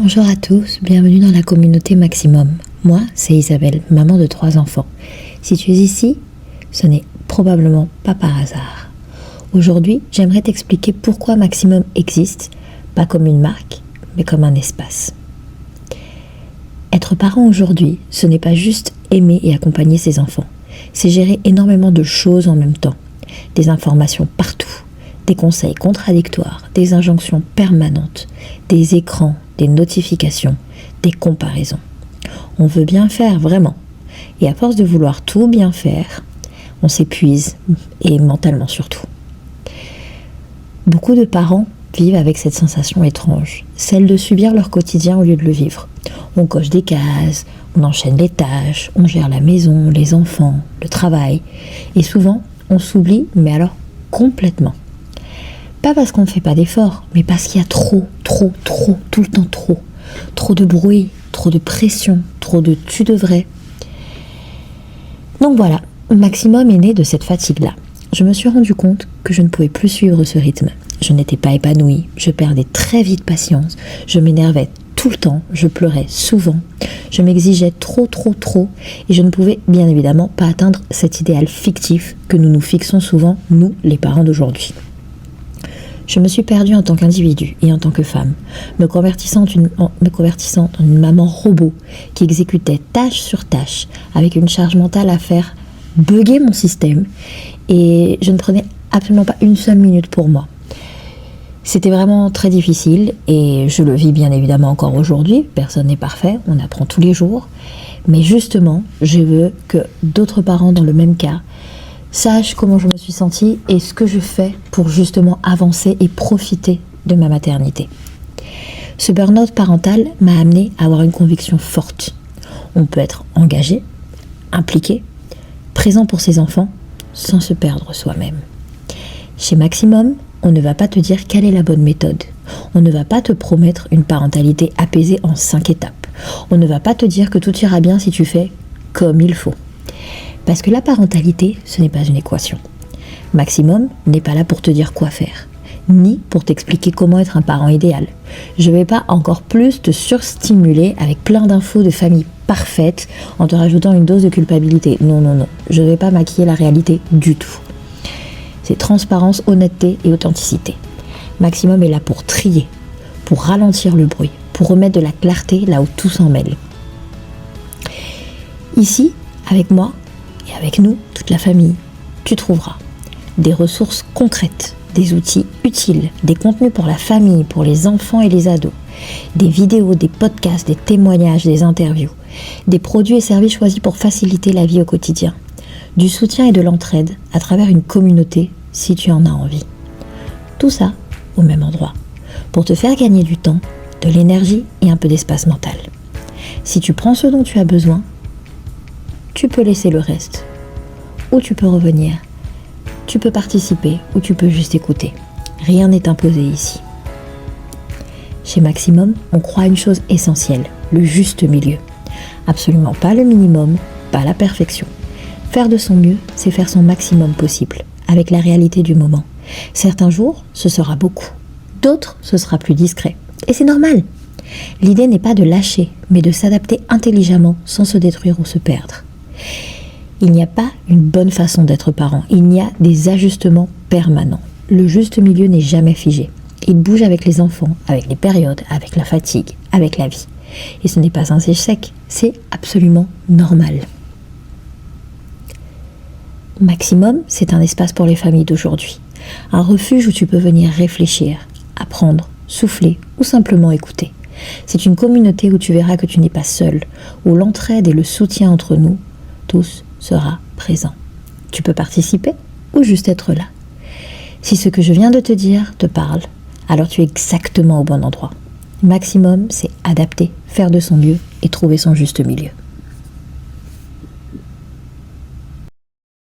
Bonjour à tous, bienvenue dans la communauté Maximum. Moi, c'est Isabelle, maman de 3 enfants. Si tu es ici, ce n'est probablement pas par hasard. Aujourd'hui, j'aimerais t'expliquer pourquoi Maximum existe, pas comme une marque, mais comme un espace. Être parent aujourd'hui, ce n'est pas juste aimer et accompagner ses enfants. C'est gérer énormément de choses en même temps. Des informations partout, des conseils contradictoires, des injonctions permanentes, des écrans, des notifications, des comparaisons. On veut bien faire, vraiment. Et à force de vouloir tout bien faire, on s'épuise, et mentalement surtout. Beaucoup de parents vivent avec cette sensation étrange, celle de subir leur quotidien au lieu de le vivre. On coche des cases, on enchaîne les tâches, on gère la maison, les enfants, le travail. Et souvent, on s'oublie, mais alors complètement. Pas parce qu'on ne fait pas d'efforts, mais parce qu'il y a trop, tout le temps trop. Trop de bruit, trop de pression, trop de tu devrais. Donc voilà, Maximum est né de cette fatigue-là. Je me suis rendu compte que je ne pouvais plus suivre ce rythme. Je n'étais pas épanouie, je perdais très vite patience, je m'énervais tout le temps, je pleurais souvent, je m'exigeais trop, et je ne pouvais bien évidemment pas atteindre cet idéal fictif que nous nous fixons souvent, nous, les parents d'aujourd'hui. Je me suis perdue en tant qu'individu et en tant que femme, me convertissant en une maman robot qui exécutait tâche sur tâche avec une charge mentale à faire bugger mon système, et je ne prenais absolument pas une seule minute pour moi. C'était vraiment très difficile et je le vis bien évidemment encore aujourd'hui. Personne n'est parfait, on apprend tous les jours. Mais justement, je veux que d'autres parents dans le même cas sachent comment je me suis sentie et ce que je fais pour justement avancer et profiter de ma maternité. Ce burn-out parental m'a amené à avoir une conviction forte. On peut être engagé, impliqué, présent pour ses enfants sans se perdre soi-même. Chez Maximum, on ne va pas te dire quelle est la bonne méthode. On ne va pas te promettre une parentalité apaisée en 5 étapes. On ne va pas te dire que tout ira bien si tu fais comme il faut. Parce que la parentalité, ce n'est pas une équation. Maximum n'est pas là pour te dire quoi faire, ni pour t'expliquer comment être un parent idéal. Je ne vais pas encore plus te surstimuler avec plein d'infos de famille parfaite en te rajoutant une dose de culpabilité. Non. Je ne vais pas maquiller la réalité du tout. C'est transparence, honnêteté et authenticité. Maximum est là pour trier, pour ralentir le bruit, pour remettre de la clarté là où tout s'en mêle. Ici, avec moi et avec nous, toute la famille, tu trouveras des ressources concrètes, des outils utiles, des contenus pour la famille, pour les enfants et les ados, des vidéos, des podcasts, des témoignages, des interviews, des produits et services choisis pour faciliter la vie au quotidien, du soutien et de l'entraide à travers une communauté si tu en as envie. Tout ça au même endroit, pour te faire gagner du temps, de l'énergie et un peu d'espace mental. Si tu prends ce dont tu as besoin, tu peux laisser le reste, ou tu peux revenir, tu peux participer ou tu peux juste écouter. Rien n'est imposé ici. Chez Maximum, on croit à une chose essentielle, le juste milieu. Absolument pas le minimum, pas la perfection. Faire de son mieux, c'est faire son maximum possible, avec la réalité du moment. Certains jours, ce sera beaucoup. D'autres, ce sera plus discret. Et c'est normal. L'idée n'est pas de lâcher, mais de s'adapter intelligemment sans se détruire ou se perdre. Il n'y a pas une bonne façon d'être parent. Il y a des ajustements permanents. Le juste milieu n'est jamais figé. Il bouge avec les enfants, avec les périodes, avec la fatigue, avec la vie. Et ce n'est pas un échec, c'est absolument normal. Maximum, c'est un espace pour les familles d'aujourd'hui. Un refuge où tu peux venir réfléchir, apprendre, souffler ou simplement écouter. C'est une communauté où tu verras que tu n'es pas seul, où l'entraide et le soutien entre nous, tous, sera présent. Tu peux participer ou juste être là. Si ce que je viens de te dire te parle, alors tu es exactement au bon endroit. Maximum, c'est adapter, faire de son mieux et trouver son juste milieu.